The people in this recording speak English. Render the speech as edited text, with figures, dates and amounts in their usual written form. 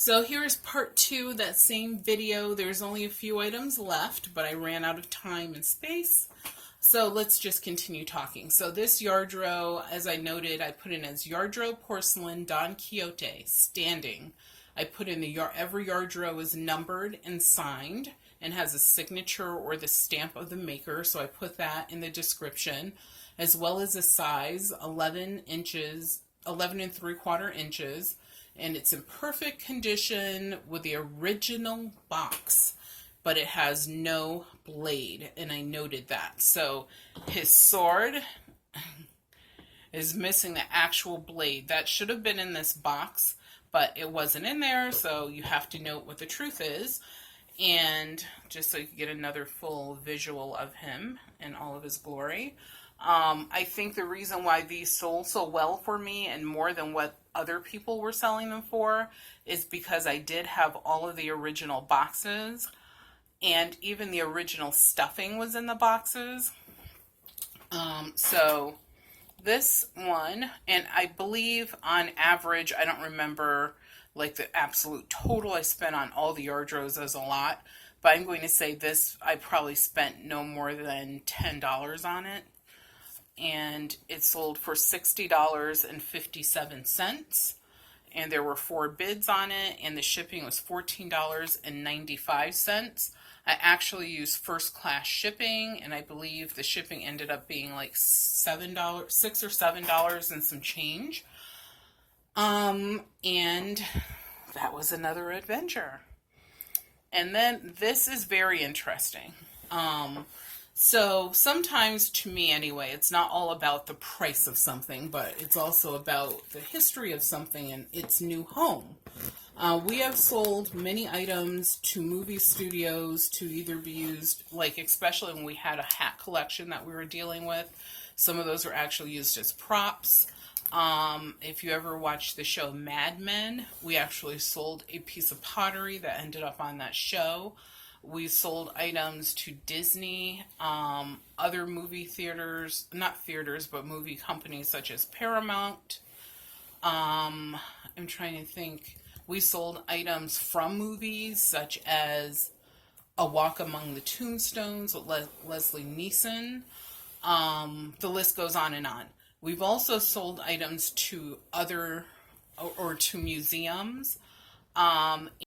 So here's part 2 of that same video. There's only a few items left, but I ran out of time and space. So let's just continue talking. So this Yardrow, as I noted, I put in as Yardrow Porcelain Don Quixote, standing. I put in every Yardrow is numbered and signed and has a signature or the stamp of the maker. So I put that in the description, as well as a size, 11 inches, 11 3/4 inches. And it's in perfect condition with the original box, but it has no blade, and I noted that. So his sword is missing the actual blade. That should have been in this box, but it wasn't in there, so you have to note what the truth is. And just so you can get another full visual of him in all of his glory. I think the reason why these sold so well for me and more than what other people were selling them for is because I did have all of the original boxes, and even the original stuffing was in the boxes. So this one, and I believe on average, I don't remember like the absolute total I spent on all the Yardrows as a lot, but I'm going to say this, I probably spent no more than $10 on it. And it sold for $60.57, and there were 4 bids on it, and the shipping was $14.95. I actually used first class shipping, and I believe the shipping ended up being like $6 or $7 and some change. And that was another adventure. And then this is very interesting. So sometimes, to me anyway, it's not all about the price of something, but it's also about the history of something and its new home. We have sold many items to movie studios to either be used, like especially when we had a hat collection that we were dealing with. Some of those were actually used as props. If you ever watched the show Mad Men, we actually sold a piece of pottery that ended up on that show. We sold items to Disney, other movie theaters, not theaters, but movie companies such as Paramount. I'm trying to think. We sold items from movies such as A Walk Among the Tombstones with Leslie Nielsen. The list goes on and on. We've also sold items to other or to museums.